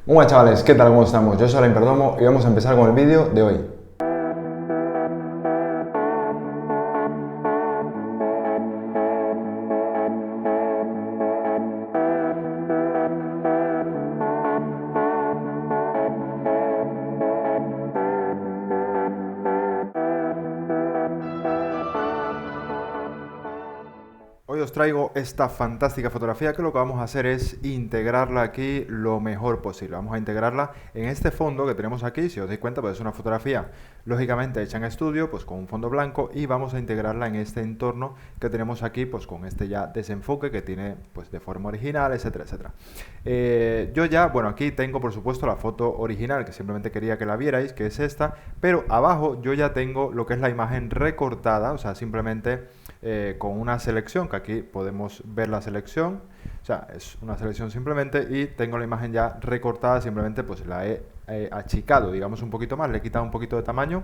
Muy buenas chavales, ¿qué tal? ¿Cómo estamos? Yo soy Alain Perdomo y vamos a empezar con el vídeo de hoy. Hoy os traigo esta fantástica fotografía que lo que vamos a hacer es integrarla aquí lo mejor posible. Vamos a integrarla en este fondo que tenemos aquí. Si os dais cuenta, pues es una fotografía lógicamente hecha en estudio, pues con un fondo blanco, y vamos a integrarla en este entorno que tenemos aquí, pues con este ya desenfoque que tiene pues de forma original, etcétera, etcétera. Yo ya, bueno, aquí tengo por supuesto la foto original que simplemente quería que la vierais, que es esta, pero abajo yo ya tengo lo que es la imagen recortada, o sea, simplemente con una selección, que aquí podemos ver la selección, o sea, es una selección simplemente, y tengo la imagen ya recortada, simplemente pues la he achicado, digamos, un poquito más, le he quitado un poquito de tamaño,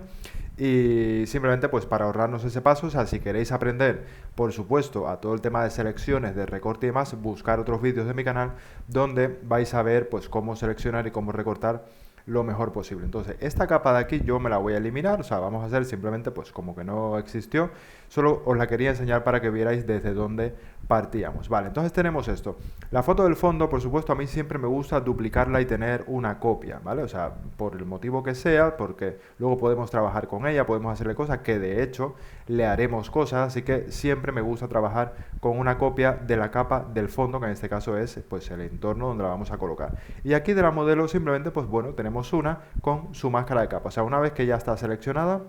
y simplemente pues para ahorrarnos ese paso, o sea, si queréis aprender, por supuesto, a todo el tema de selecciones, de recorte y demás, buscar otros vídeos de mi canal donde vais a ver pues cómo seleccionar y cómo recortar lo mejor posible. Entonces, esta capa de aquí yo me la voy a eliminar, o sea, vamos a hacer simplemente pues como que no existió, solo os la quería enseñar para que vierais desde dónde partíamos. Vale, entonces tenemos esto. La foto del fondo, por supuesto, a mí siempre me gusta duplicarla y tener una copia, ¿vale? O sea, por el motivo que sea, porque luego podemos trabajar con ella, podemos hacerle cosas, que de hecho le haremos cosas, así que siempre me gusta trabajar con una copia de la capa del fondo, que en este caso es pues el entorno donde la vamos a colocar. Y aquí de la modelo simplemente, pues bueno, tenemos una con su máscara de capa. O sea, una vez que ya está seleccionada,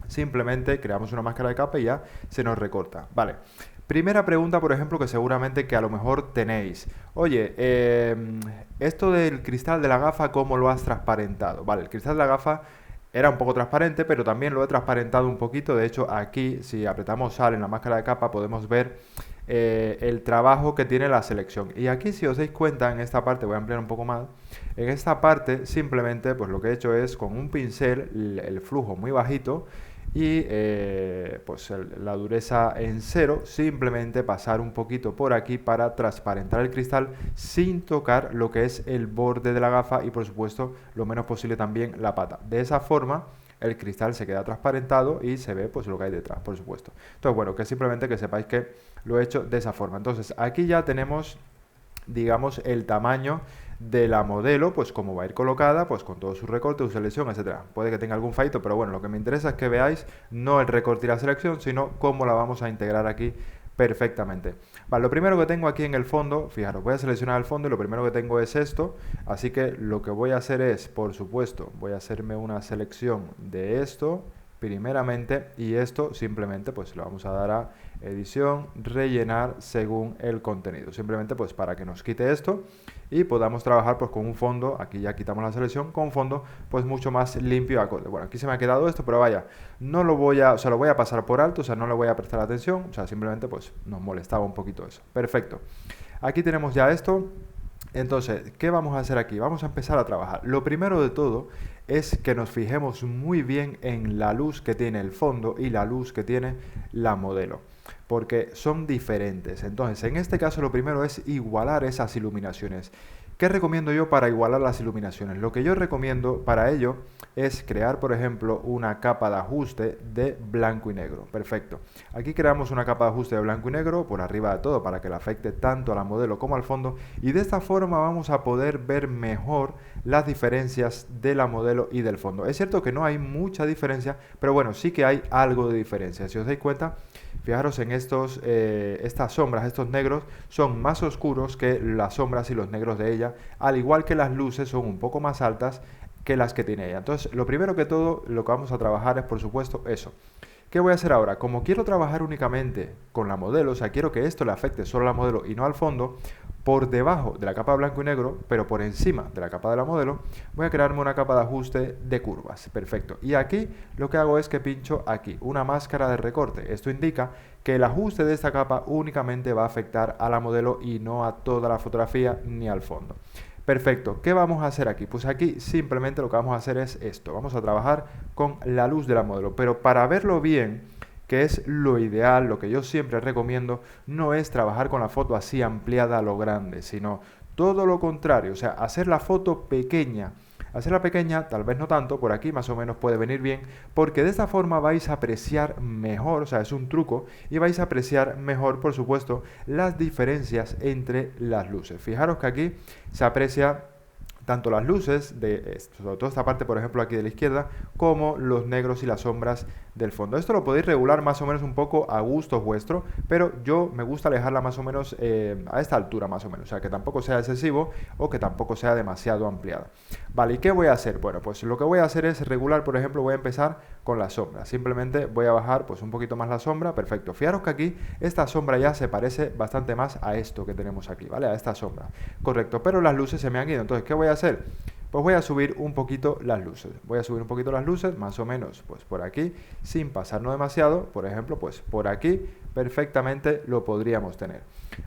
simplemente creamos una máscara de capa y ya se nos recorta. Vale. Primera pregunta, por ejemplo, que seguramente que a lo mejor tenéis. Oye, esto del cristal de la gafa, ¿cómo lo has transparentado? Vale, el cristal de la gafa era un poco transparente, pero también lo he transparentado un poquito. De hecho, aquí, si apretamos Sal en la máscara de capa, podemos ver el trabajo que tiene la selección. Y aquí, si os dais cuenta, en esta parte, voy a ampliar un poco más, en esta parte simplemente pues lo que he hecho es con un pincel el flujo muy bajito y pues la dureza en cero, simplemente pasar un poquito por aquí para transparentar el cristal sin tocar lo que es el borde de la gafa y por supuesto lo menos posible también la pata. De esa forma el cristal se queda transparentado y se ve pues lo que hay detrás, por supuesto. Entonces bueno, que simplemente que sepáis que lo he hecho de esa forma. Entonces aquí ya tenemos, digamos, el tamaño de la modelo, pues como va a ir colocada, pues con todo su recorte, su selección, etcétera. Puede que tenga algún fallito, pero bueno, lo que me interesa es que veáis no el recorte y la selección, sino cómo la vamos a integrar aquí perfectamente. Vale, lo primero que tengo aquí en el fondo, fijaros, voy a seleccionar el fondo y lo primero que tengo es esto, así que lo que voy a hacer es, por supuesto, voy a hacerme una selección de esto primeramente, y esto simplemente pues lo vamos a dar a edición, rellenar según el contenido, simplemente pues para que nos quite esto y podamos trabajar pues con un fondo, aquí ya quitamos la selección, con un fondo pues mucho más limpio y acorde. Bueno, aquí se me ha quedado esto, pero vaya, no lo voy a, o sea, lo voy a pasar por alto, o sea, no le voy a prestar atención, o sea, simplemente pues nos molestaba un poquito eso. Perfecto. Aquí tenemos ya esto. Entonces, ¿qué vamos a hacer aquí? Vamos a empezar a trabajar. Lo primero de todo es que nos fijemos muy bien en la luz que tiene el fondo y la luz que tiene la modelo, porque son diferentes. Entonces, en este caso lo primero es igualar esas iluminaciones. ¿Qué recomiendo yo para igualar las iluminaciones? Lo que yo recomiendo para ello es crear, por ejemplo, una capa de ajuste de blanco y negro. Perfecto. Aquí creamos una capa de ajuste de blanco y negro por arriba de todo para que le afecte tanto a la modelo como al fondo, y de esta forma vamos a poder ver mejor las diferencias de la modelo y del fondo. Es cierto que no hay mucha diferencia, pero bueno, sí que hay algo de diferencia. Si os dais cuenta, fijaros en estas sombras, estos negros son más oscuros que las sombras y los negros de ella, al igual que las luces son un poco más altas que las que tiene ella. Entonces, lo primero que todo, lo que vamos a trabajar es, por supuesto, eso. ¿Qué voy a hacer ahora? Como quiero trabajar únicamente con la modelo, o sea, quiero que esto le afecte solo a la modelo y no al fondo, por debajo de la capa blanco y negro, pero por encima de la capa de la modelo, voy a crearme una capa de ajuste de curvas. Perfecto. Y aquí lo que hago es que pincho aquí, una máscara de recorte. Esto indica que el ajuste de esta capa únicamente va a afectar a la modelo y no a toda la fotografía ni al fondo. Perfecto, ¿qué vamos a hacer aquí? Pues aquí simplemente lo que vamos a hacer es esto, vamos a trabajar con la luz de la modelo, pero para verlo bien, que es lo ideal, lo que yo siempre recomiendo, no es trabajar con la foto así ampliada a lo grande, sino todo lo contrario, o sea, hacer la foto pequeña. Hacerla pequeña, tal vez no tanto, por aquí más o menos puede venir bien, porque de esta forma vais a apreciar mejor, o sea, es un truco, y vais a apreciar mejor, por supuesto, las diferencias entre las luces. Fijaros que aquí se aprecia tanto las luces, sobre todo esta parte, por ejemplo, aquí de la izquierda, como los negros y las sombras del fondo. Esto lo podéis regular más o menos un poco a gusto vuestro, pero yo me gusta alejarla más o menos a esta altura más o menos, o sea, que tampoco sea excesivo o que tampoco sea demasiado ampliada. Vale, ¿y qué voy a hacer? Bueno, pues lo que voy a hacer es regular, por ejemplo, voy a empezar con la sombra. Simplemente voy a bajar pues un poquito más la sombra, perfecto. Fijaros que aquí esta sombra ya se parece bastante más a esto que tenemos aquí, ¿vale? A esta sombra, correcto, pero las luces se me han ido, entonces, ¿qué voy a hacer? Pues voy a subir un poquito las luces. Voy a subir un poquito las luces, más o menos, pues por aquí, sin pasarnos demasiado. Por ejemplo, pues por aquí perfectamente lo podríamos tener.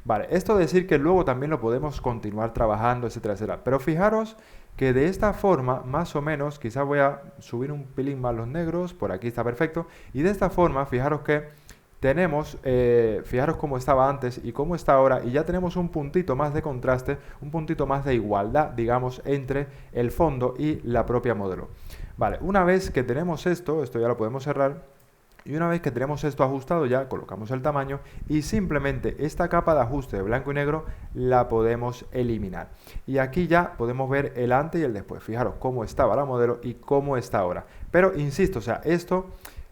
Vale, esto de decir que luego también lo podemos continuar trabajando, etcétera, etcétera. Pero fijaros que de esta forma, más o menos, quizás voy a subir un pelín más los negros, por aquí está perfecto. Y de esta forma, fijaros que tenemos, fijaros cómo estaba antes y cómo está ahora, y ya tenemos un puntito más de contraste, un puntito más de igualdad, digamos, entre el fondo y la propia modelo. Vale, una vez que tenemos esto ya lo podemos cerrar, y una vez que tenemos esto ajustado ya colocamos el tamaño y simplemente esta capa de ajuste de blanco y negro la podemos eliminar. Y aquí ya podemos ver el antes y el después. Fijaros cómo estaba la modelo y cómo está ahora. Pero insisto, o sea, esto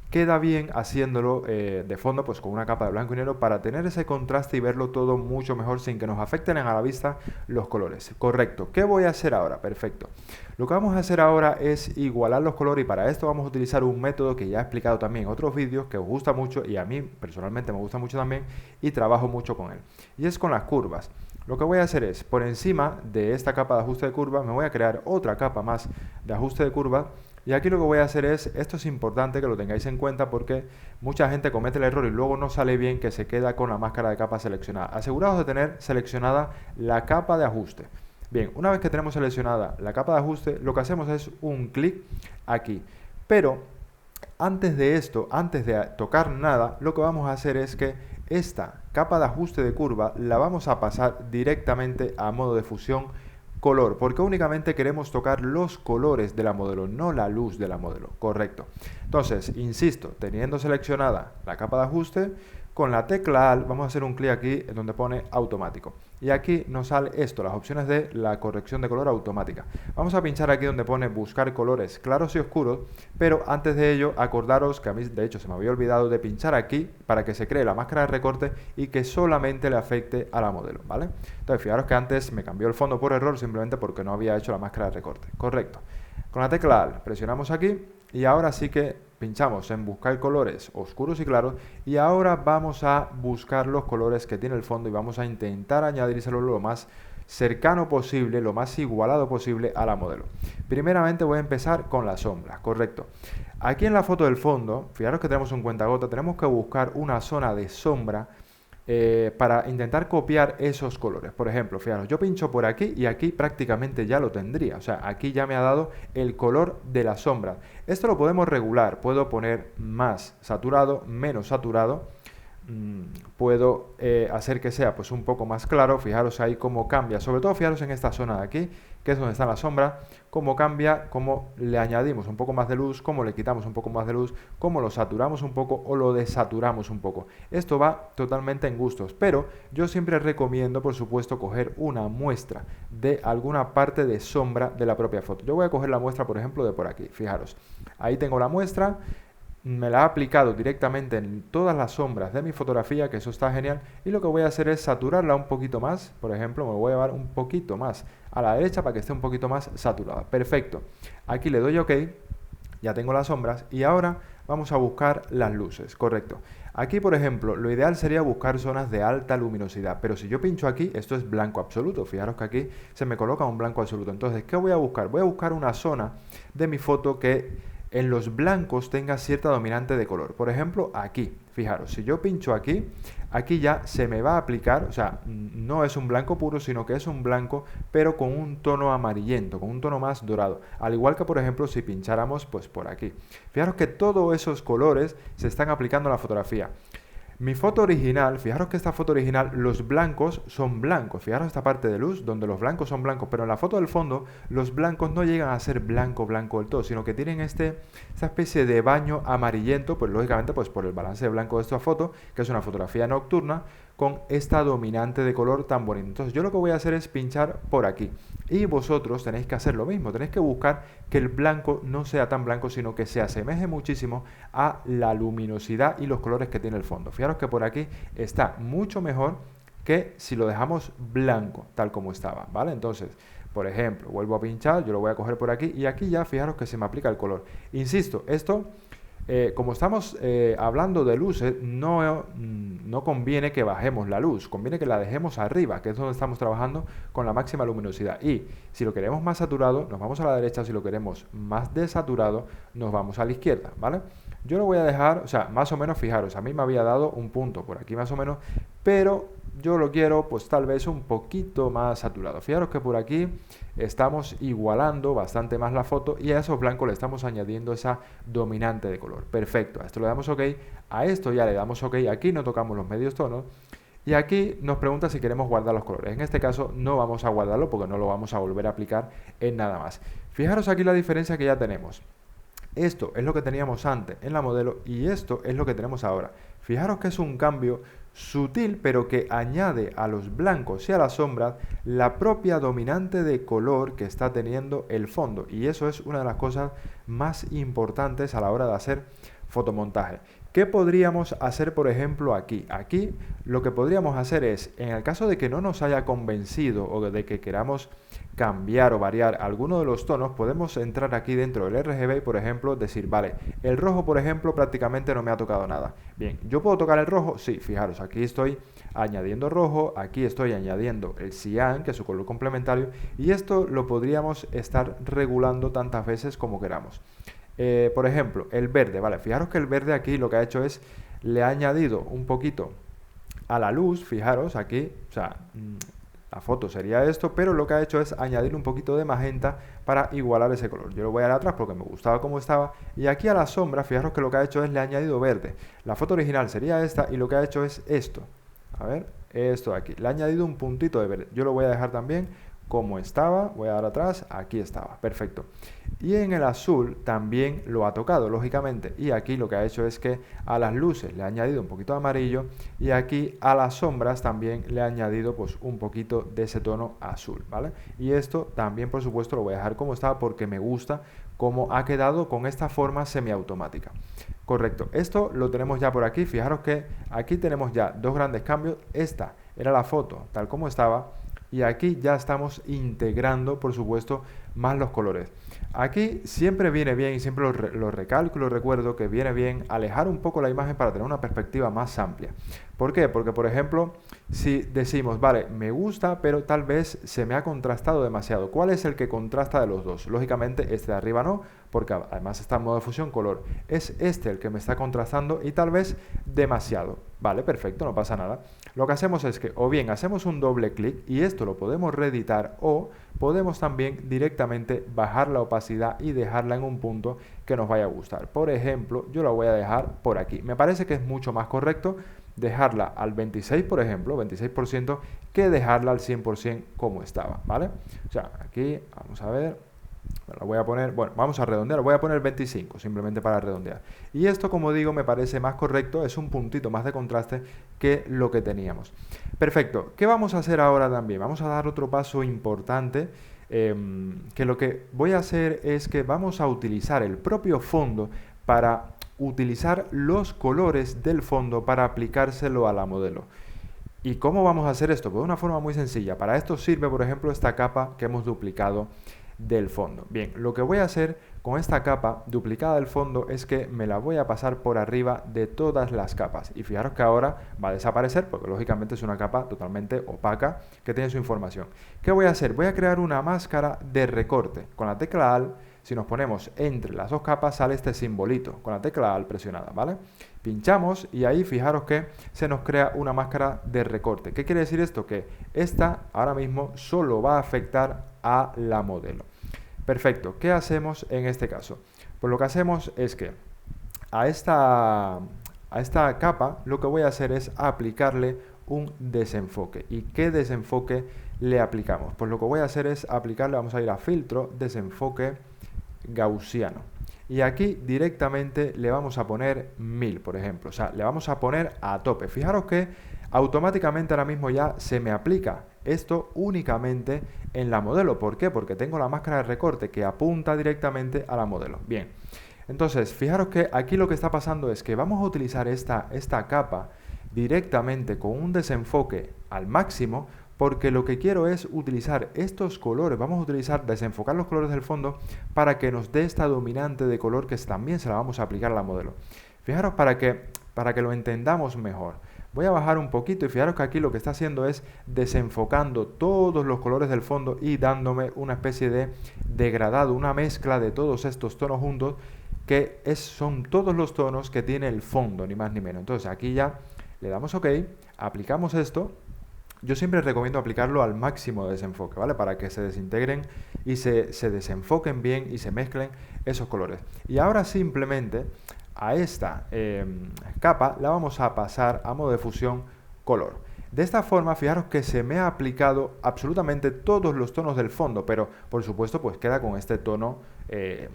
queda bien haciéndolo de fondo pues con una capa de blanco y negro para tener ese contraste y verlo todo mucho mejor sin que nos afecten a la vista los colores. Correcto. ¿Qué voy a hacer ahora? Perfecto. Lo que vamos a hacer ahora es igualar los colores y para esto vamos a utilizar un método que ya he explicado también en otros vídeos que os gusta mucho y a mí personalmente me gusta mucho también y trabajo mucho con él. Y es con las curvas. Lo que voy a hacer es, por encima de esta capa de ajuste de curva, me voy a crear otra capa más de ajuste de curva. Y aquí lo que voy a hacer es, esto es importante que lo tengáis en cuenta porque mucha gente comete el error y luego no sale bien que se queda con la máscara de capa seleccionada. Aseguraos de tener seleccionada la capa de ajuste. Bien, una vez que tenemos seleccionada la capa de ajuste, lo que hacemos es un clic aquí. Pero antes de esto, antes de tocar nada, lo que vamos a hacer es que esta capa de ajuste de curva la vamos a pasar directamente a modo de fusión color, porque únicamente queremos tocar los colores de la modelo, no la luz de la modelo, correcto. Entonces, insisto, teniendo seleccionada la capa de ajuste, con la tecla Alt vamos a hacer un clic aquí en donde pone automático. Y aquí nos sale esto, las opciones de la corrección de color automática. Vamos a pinchar aquí donde pone buscar colores claros y oscuros, pero antes de ello acordaros que a mí de hecho se me había olvidado de pinchar aquí para que se cree la máscara de recorte y que solamente le afecte a la modelo, ¿vale? Entonces fijaros que antes me cambió el fondo por error simplemente porque no había hecho la máscara de recorte, correcto. Con la tecla Alt presionamos aquí y ahora sí que pinchamos en buscar colores oscuros y claros y ahora vamos a buscar los colores que tiene el fondo y vamos a intentar añadírselo lo más cercano posible, lo más igualado posible a la modelo. Primeramente voy a empezar con la sombra, correcto. Aquí en la foto del fondo, fijaros que tenemos un cuentagota, tenemos que buscar una zona de sombra para intentar copiar esos colores. Por ejemplo, fijaros, yo pincho por aquí y aquí prácticamente ya lo tendría. O sea, aquí ya me ha dado el color de la sombra. Esto lo podemos regular. Puedo poner más saturado, menos saturado. Puedo hacer que sea pues un poco más claro. Fijaros ahí cómo cambia. Sobre todo fijaros en esta zona de aquí, que es donde está la sombra. Cómo cambia, cómo le añadimos un poco más de luz, cómo le quitamos un poco más de luz, cómo lo saturamos un poco o lo desaturamos un poco. Esto va totalmente en gustos, pero yo siempre recomiendo, por supuesto, coger una muestra de alguna parte de sombra de la propia foto. Yo voy a coger la muestra, por ejemplo, de por aquí. Fijaros, ahí tengo la muestra. Me la ha aplicado directamente en todas las sombras de mi fotografía, que eso está genial. Y lo que voy a hacer es saturarla un poquito más. Por ejemplo, me voy a llevar un poquito más a la derecha para que esté un poquito más saturada. Perfecto. Aquí le doy OK. Ya tengo las sombras. Y ahora vamos a buscar las luces. Correcto. Aquí, por ejemplo, lo ideal sería buscar zonas de alta luminosidad. Pero si yo pincho aquí, esto es blanco absoluto. Fijaros que aquí se me coloca un blanco absoluto. Entonces, ¿qué voy a buscar? Voy a buscar una zona de mi foto que en los blancos tenga cierta dominante de color. Por ejemplo, aquí, fijaros, si yo pincho aquí, aquí ya se me va a aplicar, o sea, no es un blanco puro, sino que es un blanco, pero con un tono amarillento, con un tono más dorado. Al igual que, por ejemplo, si pincháramos, pues por aquí. Fijaros que todos esos colores se están aplicando a la fotografía. Mi foto original, fijaros que esta foto original, los blancos son blancos. Fijaros esta parte de luz donde los blancos son blancos, pero en la foto del fondo los blancos no llegan a ser blanco, blanco del todo, sino que tienen esta especie de baño amarillento, pues lógicamente pues por el balance de blanco de esta foto, que es una fotografía nocturna, con esta dominante de color tan bonita. Entonces yo lo que voy a hacer es pinchar por aquí. Y vosotros tenéis que hacer lo mismo, tenéis que buscar que el blanco no sea tan blanco, sino que se asemeje muchísimo a la luminosidad y los colores que tiene el fondo. Fijaros que por aquí está mucho mejor que si lo dejamos blanco, tal como estaba, ¿vale? Entonces, por ejemplo, vuelvo a pinchar, yo lo voy a coger por aquí y aquí ya fijaros que se me aplica el color. Insisto, esto como estamos hablando de luces, no conviene que bajemos la luz, conviene que la dejemos arriba, que es donde estamos trabajando con la máxima luminosidad. Y si lo queremos más saturado, nos vamos a la derecha; si lo queremos más desaturado, nos vamos a la izquierda, ¿vale? Yo lo voy a dejar, o sea, más o menos, fijaros, a mí me había dado un punto por aquí más o menos, pero yo lo quiero pues tal vez un poquito más saturado. Fijaros que por aquí estamos igualando bastante más la foto y a esos blancos le estamos añadiendo esa dominante de color. Perfecto, a esto le damos OK, a esto ya le damos OK, aquí no tocamos los medios tonos y aquí nos pregunta si queremos guardar los colores. En este caso no vamos a guardarlo porque no lo vamos a volver a aplicar en nada más. Fijaros aquí la diferencia que ya tenemos. Esto es lo que teníamos antes en la modelo y esto es lo que tenemos ahora. Fijaros que es un cambio sutil, pero que añade a los blancos y a las sombras la propia dominante de color que está teniendo el fondo. Y eso es una de las cosas más importantes a la hora de hacer fotomontaje. ¿Qué podríamos hacer, por ejemplo, aquí? Aquí lo que podríamos hacer es, en el caso de que no nos haya convencido o de que queramos cambiar o variar alguno de los tonos, podemos entrar aquí dentro del RGB y, por ejemplo, decir, vale, el rojo, por ejemplo, prácticamente no me ha tocado nada. Bien, ¿yo puedo tocar el rojo? Sí, fijaros, aquí estoy añadiendo rojo, aquí estoy añadiendo el cian, que es su color complementario, y esto lo podríamos estar regulando tantas veces como queramos. Por ejemplo, el verde, vale, fijaros que el verde aquí lo que ha hecho es, le ha añadido un poquito a la luz, fijaros aquí, o sea, la foto sería esto, pero lo que ha hecho es añadir un poquito de magenta para igualar ese color. Yo lo voy a dar atrás porque me gustaba como estaba, y aquí a la sombra, fijaros que lo que ha hecho es, le ha añadido verde. La foto original sería esta y lo que ha hecho es esto, a ver, esto de aquí, le ha añadido un puntito de verde. Yo lo voy a dejar también como estaba, voy a dar atrás, aquí estaba, perfecto. Y en el azul también lo ha tocado, lógicamente, y aquí lo que ha hecho es que a las luces le ha añadido un poquito de amarillo y aquí a las sombras también le ha añadido pues un poquito de ese tono azul, ¿vale? Y esto también, por supuesto, lo voy a dejar como estaba porque me gusta cómo ha quedado con esta forma semiautomática. Correcto, esto lo tenemos ya por aquí. Fijaros que aquí tenemos ya dos grandes cambios. Esta era la foto tal como estaba y aquí ya estamos integrando, por supuesto, más los colores. Aquí siempre viene bien, y siempre lo recalco y lo recuerdo, que viene bien alejar un poco la imagen para tener una perspectiva más amplia. ¿Por qué? Porque, por ejemplo, si decimos, vale, me gusta, pero tal vez se me ha contrastado demasiado. ¿Cuál es el que contrasta de los dos? Lógicamente, este de arriba no, porque además está en modo de fusión color. Es este el que me está contrastando y tal vez demasiado. Vale, perfecto, no pasa nada. Lo que hacemos es que o bien hacemos un doble clic y esto lo podemos reeditar, o podemos también directamente bajar la opacidad y dejarla en un punto que nos vaya a gustar. Por ejemplo, yo la voy a dejar por aquí. Me parece que es mucho más correcto dejarla al 26, por ejemplo, 26%, que dejarla al 100% como estaba, ¿vale? O sea, aquí, vamos a ver, la voy a poner, bueno, vamos a redondear, voy a poner 25, simplemente para redondear. Y esto, como digo, me parece más correcto, es un puntito más de contraste que lo que teníamos. Perfecto, ¿qué vamos a hacer ahora también? Vamos a dar otro paso importante, que lo que voy a hacer es que vamos a utilizar el propio fondo para utilizar los colores del fondo para aplicárselo a la modelo. ¿Y cómo vamos a hacer esto? Pues de una forma muy sencilla. Para esto sirve, por ejemplo, esta capa que hemos duplicado del fondo. Bien, lo que voy a hacer con esta capa duplicada del fondo es que me la voy a pasar por arriba de todas las capas. Y fijaros que ahora va a desaparecer porque lógicamente es una capa totalmente opaca que tiene su información. ¿Qué voy a hacer? Voy a crear una máscara de recorte. Con la tecla Alt, si nos ponemos entre las dos capas, sale este simbolito con la tecla Alt presionada, ¿vale? Pinchamos y ahí fijaros que se nos crea una máscara de recorte. ¿Qué quiere decir esto? Que esta ahora mismo solo va a afectar a la modelo. Perfecto, ¿qué hacemos en este caso? Pues lo que hacemos es que a a esta capa lo que voy a hacer es aplicarle un desenfoque. ¿Y qué desenfoque le aplicamos? Pues lo que voy a hacer es aplicarle, vamos a ir a filtro, desenfoque gaussiano. Y aquí directamente le vamos a poner 1000, por ejemplo. O sea, le vamos a poner a tope. Fijaros que automáticamente ahora mismo ya se me aplica esto únicamente en la modelo. ¿Por qué? Porque tengo la máscara de recorte que apunta directamente a la modelo. Bien, entonces fijaros que aquí lo que está pasando es que vamos a utilizar esta capa directamente con un desenfoque al máximo, porque lo que quiero es utilizar estos colores, vamos a utilizar, desenfocar los colores del fondo para que nos dé esta dominante de color que también se la vamos a aplicar a la modelo. Fijaros para que lo entendamos mejor. Voy a bajar un poquito y fijaros que aquí lo que está haciendo es desenfocando todos los colores del fondo y dándome una especie de degradado, una mezcla de todos estos tonos juntos que son todos los tonos que tiene el fondo, ni más ni menos. Entonces aquí ya le damos OK, aplicamos esto. Yo siempre recomiendo aplicarlo al máximo de desenfoque, ¿vale? Para que se desintegren y se desenfoquen bien y se mezclen esos colores. Y ahora simplemente a esta capa la vamos a pasar a modo de fusión color. De esta forma, fijaros que se me ha aplicado absolutamente todos los tonos del fondo, pero por supuesto pues queda con este tono,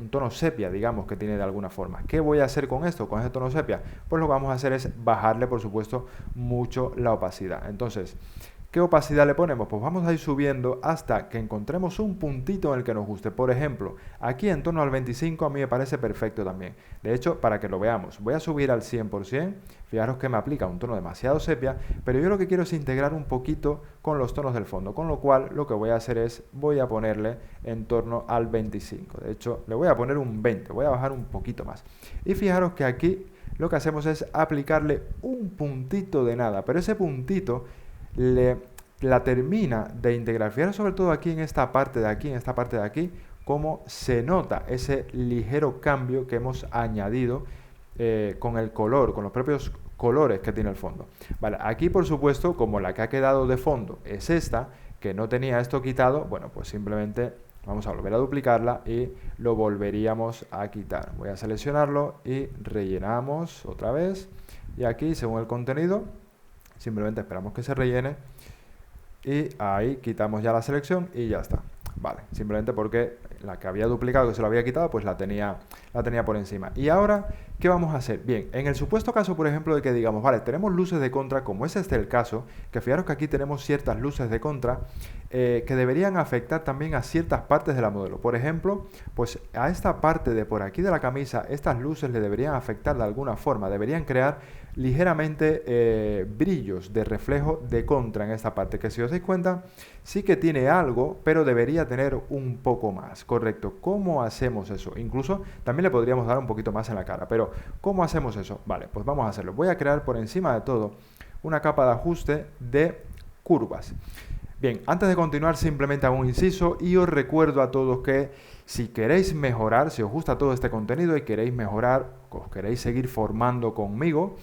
un tono sepia, digamos, que tiene de alguna forma. ¿Qué voy a hacer con esto, con este tono sepia? Pues lo que vamos a hacer es bajarle, por supuesto, mucho la opacidad. Entonces, ¿qué opacidad le ponemos? Pues vamos a ir subiendo hasta que encontremos un puntito en el que nos guste. Por ejemplo, aquí en torno al 25 a mí me parece perfecto también. De hecho, para que lo veamos, voy a subir al 100%. Fijaros que me aplica un tono demasiado sepia, pero yo lo que quiero es integrar un poquito con los tonos del fondo. Con lo cual, lo que voy a hacer es, voy a ponerle en torno al 25. De hecho, le voy a poner un 20, voy a bajar un poquito más. Y fijaros que aquí lo que hacemos es aplicarle un puntito de nada, pero ese puntito la termina de integrar. Fijaros sobre todo aquí en esta parte de aquí, cómo se nota ese ligero cambio que hemos añadido con el color, con los propios colores que tiene el fondo. Vale, aquí por supuesto, como la que ha quedado de fondo es esta, que no tenía esto quitado, bueno, pues simplemente vamos a volver a duplicarla y lo volveríamos a quitar. Voy a seleccionarlo y rellenamos otra vez. Y aquí, según el contenido, simplemente esperamos que se rellene y ahí quitamos ya la selección y ya está. Vale, simplemente porque la que había duplicado, que se lo había quitado, pues la tenía por encima. Y ahora, ¿qué vamos a hacer? Bien, en el supuesto caso, por ejemplo, de que digamos, vale, tenemos luces de contra, como es este el caso, que fijaros que aquí tenemos ciertas luces de contra que deberían afectar también a ciertas partes de la modelo. Por ejemplo, pues a esta parte de por aquí de la camisa, estas luces le deberían afectar de alguna forma, deberían crear ligeramente brillos de reflejo de contra en esta parte, que si os dais cuenta, sí que tiene algo, pero debería tener un poco más, ¿correcto? ¿Cómo hacemos eso? Incluso también le podríamos dar un poquito más en la cara, pero ¿cómo hacemos eso? Vale, pues vamos a hacerlo. Voy a crear por encima de todo una capa de ajuste de curvas. Bien, antes de continuar simplemente hago un inciso y os recuerdo a todos que si queréis mejorar, si os gusta todo este contenido y queréis mejorar, os queréis seguir formando conmigo,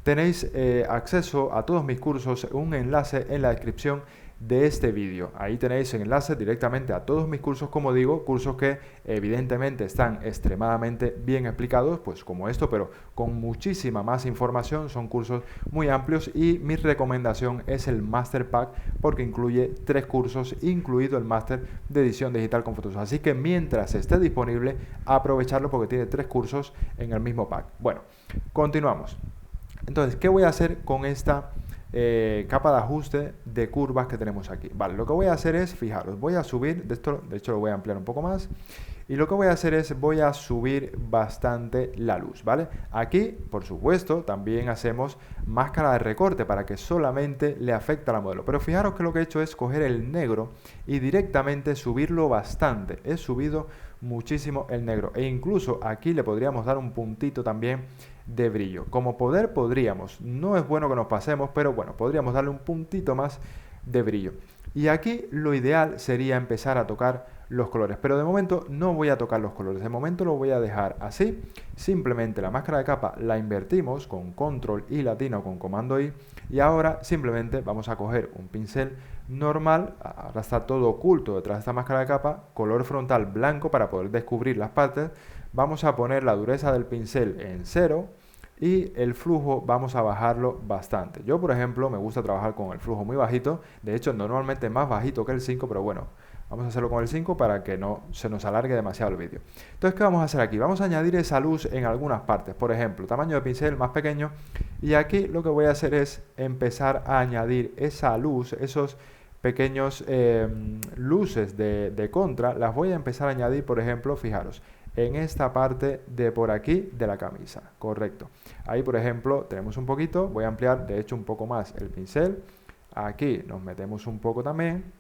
tenéis acceso a todos mis cursos, un enlace en la descripción de este vídeo. Ahí tenéis el enlace directamente a todos mis cursos, como digo, cursos que evidentemente están extremadamente bien explicados, pues como esto, pero con muchísima más información. Son cursos muy amplios y mi recomendación es el Master Pack porque incluye 3 cursos, incluido el Master de Edición Digital con Photoshop. Así que mientras esté disponible, aprovecharlo porque tiene 3 cursos en el mismo pack. Bueno, continuamos. Entonces, ¿qué voy a hacer con esta capa de ajuste de curvas que tenemos aquí? Vale, lo que voy a hacer es, fijaros, voy a subir, de hecho lo voy a ampliar un poco más, y lo que voy a hacer es, voy a subir bastante la luz, ¿vale? Aquí, por supuesto, también hacemos máscara de recorte para que solamente le afecte a la modelo, pero fijaros que lo que he hecho es coger el negro y directamente subirlo bastante. He subido muchísimo el negro e incluso aquí le podríamos dar un puntito también de brillo. Como poder podríamos, no es bueno que nos pasemos, pero bueno, podríamos darle un puntito más de brillo. Y aquí lo ideal sería empezar a tocar los colores, pero de momento no voy a tocar los colores, de momento lo voy a dejar así. Simplemente la máscara de capa la invertimos con control y latino con comando I, y ahora simplemente vamos a coger un pincel normal, ahora está todo oculto detrás de esta máscara de capa, color frontal blanco para poder descubrir las partes. Vamos a poner la dureza del pincel en 0 y el flujo vamos a bajarlo bastante. Yo, por ejemplo, me gusta trabajar con el flujo muy bajito, de hecho normalmente más bajito que el 5, pero bueno, vamos a hacerlo con el 5 para que no se nos alargue demasiado el vídeo. Entonces, ¿qué vamos a hacer aquí? Vamos a añadir esa luz en algunas partes. Por ejemplo, tamaño de pincel más pequeño. Y aquí lo que voy a hacer es empezar a añadir esa luz, esos pequeños luces de contra. Las voy a empezar a añadir, por ejemplo, fijaros, en esta parte de por aquí de la camisa. Correcto. Ahí, por ejemplo, tenemos un poquito. Voy a ampliar, de hecho, un poco más el pincel. Aquí nos metemos un poco también.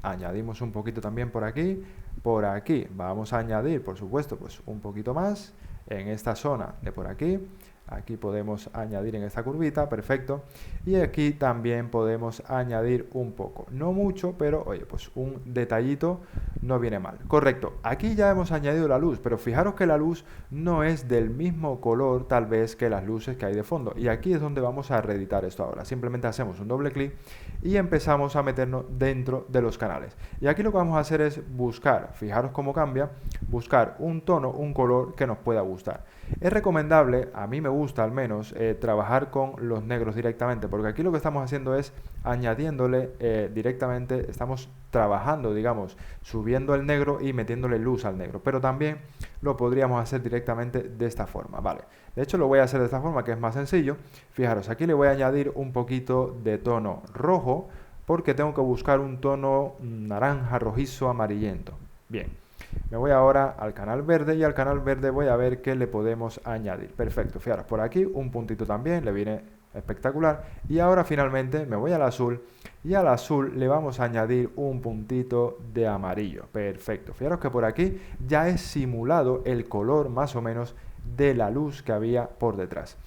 Añadimos un poquito también por aquí. Por aquí vamos a añadir, por supuesto, pues un poquito más en esta zona de por aquí. Aquí podemos añadir en esta curvita, perfecto. Y aquí también podemos añadir un poco. No mucho, pero oye, pues un detallito no viene mal. Correcto. Aquí ya hemos añadido la luz, pero fijaros que la luz no es del mismo color tal vez que las luces que hay de fondo. Y aquí es donde vamos a reeditar esto ahora. Simplemente hacemos un doble clic y empezamos a meternos dentro de los canales. Y aquí lo que vamos a hacer es buscar, fijaros cómo cambia, buscar un tono, un color que nos pueda gustar. Es recomendable, a mí me gusta al menos, trabajar con los negros directamente, porque aquí lo que estamos haciendo es añadiéndole directamente, estamos trabajando, digamos, subiendo el negro y metiéndole luz al negro, pero también lo podríamos hacer directamente de esta forma, ¿vale? De hecho lo voy a hacer de esta forma, que es más sencillo. Fijaros, aquí le voy a añadir un poquito de tono rojo, porque tengo que buscar un tono naranja, rojizo, amarillento. Bien. Me voy ahora al canal verde y al canal verde voy a ver qué le podemos añadir. Perfecto, fijaros, por aquí un puntito también, le viene espectacular. Y ahora finalmente me voy al azul y al azul le vamos a añadir un puntito de amarillo. Perfecto, fijaros que por aquí ya he simulado el color más o menos de la luz que había por detrás.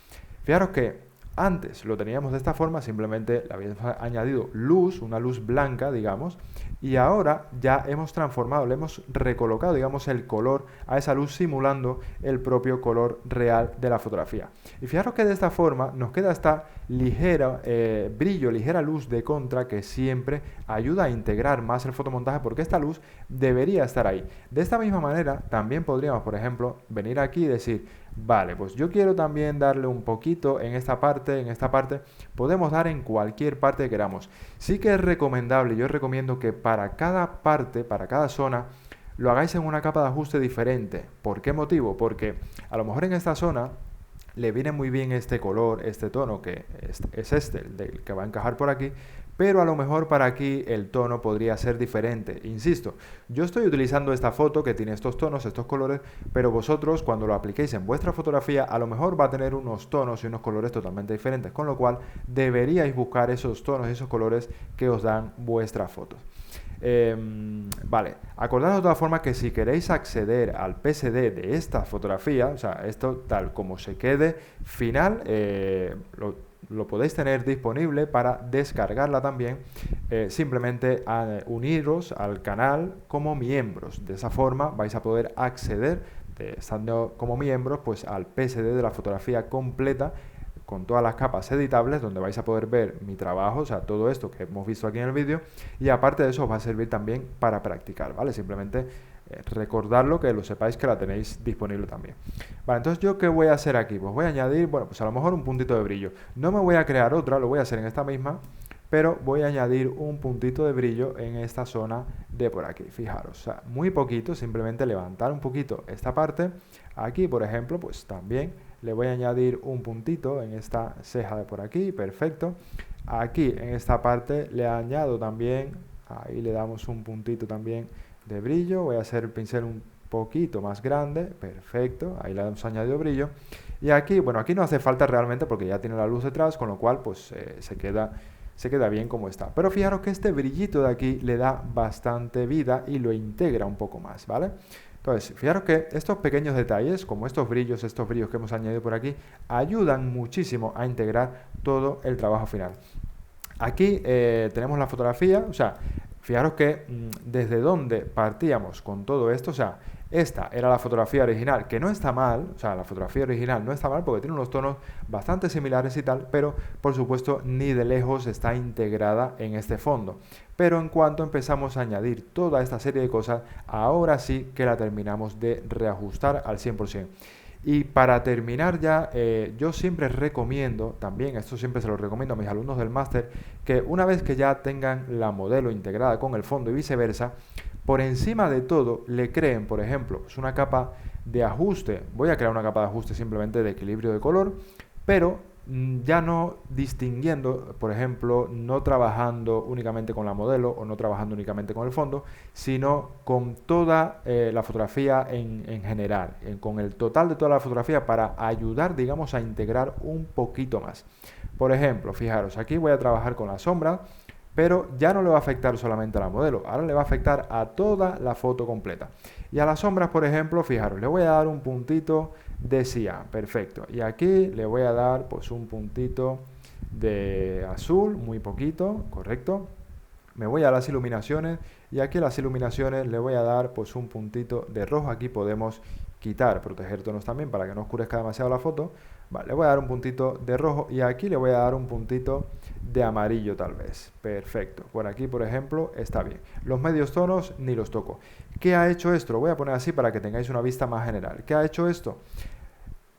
Fijaros que antes lo teníamos de esta forma, simplemente le habíamos añadido luz, una luz blanca, digamos, y ahora ya hemos transformado, le hemos recolocado, digamos, el color a esa luz simulando el propio color real de la fotografía. Y fijaros que de esta forma nos queda esta ligera brillo, ligera luz de contra que siempre ayuda a integrar más el fotomontaje porque esta luz debería estar ahí. De esta misma manera también podríamos, por ejemplo, venir aquí y decir, vale, pues yo quiero también darle un poquito en esta parte, podemos dar en cualquier parte que queramos. Sí que es recomendable, yo recomiendo que para cada parte, para cada zona, lo hagáis en una capa de ajuste diferente. ¿Por qué motivo? Porque a lo mejor en esta zona le viene muy bien este color, este tono que es este, el que va a encajar por aquí, pero a lo mejor para aquí el tono podría ser diferente. Insisto, yo estoy utilizando esta foto que tiene estos tonos, estos colores, pero vosotros cuando lo apliquéis en vuestra fotografía a lo mejor va a tener unos tonos y unos colores totalmente diferentes, con lo cual deberíais buscar esos tonos y esos colores que os dan vuestras fotos. Vale, acordad de todas formas que si queréis acceder al PSD de esta fotografía, o sea, esto tal como se quede final, lo podéis tener disponible para descargarla también, simplemente uniros al canal como miembros. De esa forma vais a poder acceder, estando como miembros, pues al PSD de la fotografía completa, con todas las capas editables, donde vais a poder ver mi trabajo, o sea, todo esto que hemos visto aquí en el vídeo, y aparte de eso os va a servir también para practicar, ¿vale? Simplemente recordarlo, que lo sepáis que la tenéis disponible también. Vale, entonces yo ¿qué voy a hacer aquí? Pues voy a añadir, bueno, pues a lo mejor un puntito de brillo. No me voy a crear otra, lo voy a hacer en esta misma, pero voy a añadir un puntito de brillo en esta zona de por aquí, fijaros, o sea, muy poquito, simplemente levantar un poquito esta parte. Aquí, por ejemplo, pues también le voy a añadir un puntito en esta ceja de por aquí, perfecto. Aquí en esta parte le añado también, ahí le damos un puntito también de brillo. Voy a hacer el pincel un poquito más grande, perfecto, ahí le hemos añadido brillo. Y aquí, bueno, aquí no hace falta realmente porque ya tiene la luz detrás, con lo cual pues se queda bien como está. Pero fijaros que este brillito de aquí le da bastante vida y lo integra un poco más, ¿vale? Entonces, fijaros que estos pequeños detalles, como estos brillos que hemos añadido por aquí, ayudan muchísimo a integrar todo el trabajo final. Aquí tenemos la fotografía, o sea, fijaros que desde donde partíamos con todo esto, o sea, esta era la fotografía original, que no está mal, o sea, la fotografía original no está mal porque tiene unos tonos bastante similares y tal, pero por supuesto ni de lejos está integrada en este fondo. Pero en cuanto empezamos a añadir toda esta serie de cosas, ahora sí que la terminamos de reajustar al 100%. Y para terminar ya, yo siempre recomiendo, también esto siempre se lo recomiendo a mis alumnos del máster, que una vez que ya tengan la modelo integrada con el fondo y viceversa, por encima de todo le creen, por ejemplo, pues una capa de ajuste. Voy a crear una capa de ajuste simplemente de equilibrio de color, pero ya no distinguiendo, por ejemplo, no trabajando únicamente con la modelo o no trabajando únicamente con el fondo, sino con toda la fotografía en general, con el total de toda la fotografía para ayudar, digamos, a integrar un poquito más. Por ejemplo, fijaros, aquí voy a trabajar con la sombra, pero ya no le va a afectar solamente a la modelo, ahora le va a afectar a toda la foto completa. Y a las sombras, por ejemplo, fijaros, le voy a dar un puntito de cian, perfecto. Y aquí le voy a dar pues un puntito de azul, muy poquito, correcto. Me voy a las iluminaciones y aquí a las iluminaciones le voy a dar pues un puntito de rojo. Aquí podemos quitar, proteger tonos también para que no oscurezca demasiado la foto. Vale, le voy a dar un puntito de rojo y aquí le voy a dar un puntito de amarillo tal vez. Perfecto. Por aquí, por ejemplo, está bien. Los medios tonos ni los toco. ¿Qué ha hecho esto? Lo voy a poner así para que tengáis una vista más general. ¿Qué ha hecho esto?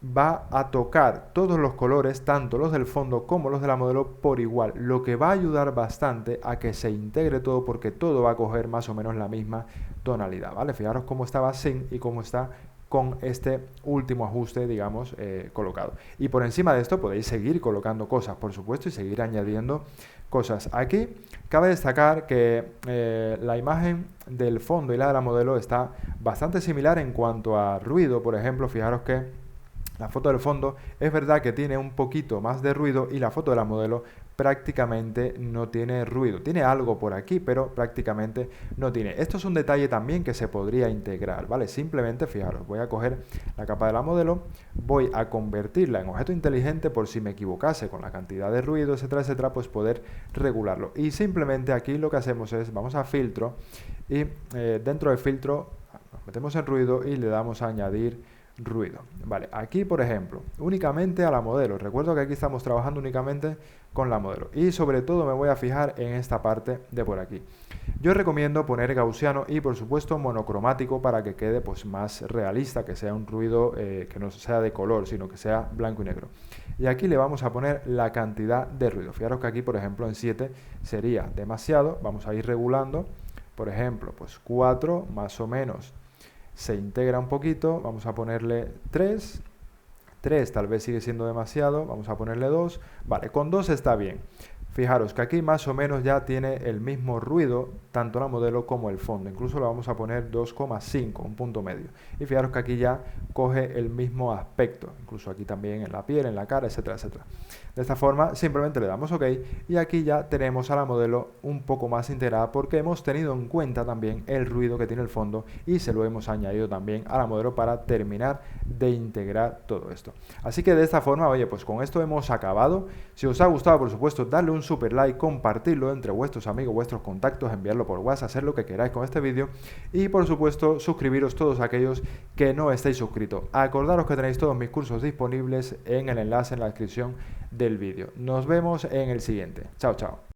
Va a tocar todos los colores, tanto los del fondo como los de la modelo, por igual, lo que va a ayudar bastante a que se integre todo porque todo va a coger más o menos la misma tonalidad, ¿vale? Fijaros cómo estaba sin y cómo está con este último ajuste, digamos, colocado. Y por encima de esto podéis seguir colocando cosas, por supuesto, y seguir añadiendo cosas. Aquí cabe destacar que la imagen del fondo y la de la modelo está bastante similar en cuanto a ruido. Por ejemplo, fijaros que la foto del fondo es verdad que tiene un poquito más de ruido y la foto de la modelo prácticamente no tiene ruido. Tiene algo por aquí, pero prácticamente no tiene. Esto es un detalle también que se podría integrar, ¿vale? Simplemente, fijaros, voy a coger la capa de la modelo, voy a convertirla en objeto inteligente por si me equivocase con la cantidad de ruido, etcétera, etcétera, pues poder regularlo. Y simplemente aquí lo que hacemos es, vamos a filtro y dentro del filtro nos metemos en ruido y le damos a añadir ruido. Vale, aquí por ejemplo, únicamente a la modelo. Recuerdo que aquí estamos trabajando únicamente con la modelo. Y sobre todo me voy a fijar en esta parte de por aquí. Yo recomiendo poner gaussiano y por supuesto monocromático para que quede pues más realista, que sea un ruido que no sea de color, sino que sea blanco y negro. Y aquí le vamos a poner la cantidad de ruido. Fijaros que aquí por ejemplo en 7 sería demasiado. Vamos a ir regulando. Por ejemplo, pues 4 más o menos se integra un poquito, vamos a ponerle 3, 3 tal vez sigue siendo demasiado, vamos a ponerle 2, vale, con 2 está bien. Fijaros que aquí más o menos ya tiene el mismo ruido, tanto la modelo como el fondo. Incluso le vamos a poner 2,5, un punto medio. Y fijaros que aquí ya coge el mismo aspecto. Incluso aquí también en la piel, en la cara, etcétera, etcétera. De esta forma simplemente le damos OK y aquí ya tenemos a la modelo un poco más integrada porque hemos tenido en cuenta también el ruido que tiene el fondo y se lo hemos añadido también a la modelo para terminar de integrar todo esto. Así que de esta forma, oye, pues con esto hemos acabado. Si os ha gustado, por supuesto, darle un super like, compartirlo entre vuestros amigos, vuestros contactos, enviarlo por WhatsApp, hacer lo que queráis con este vídeo y por supuesto suscribiros todos aquellos que no estéis suscritos. Acordaros que tenéis todos mis cursos disponibles en el enlace en la descripción del vídeo. Nos vemos en el siguiente. Chao, chao.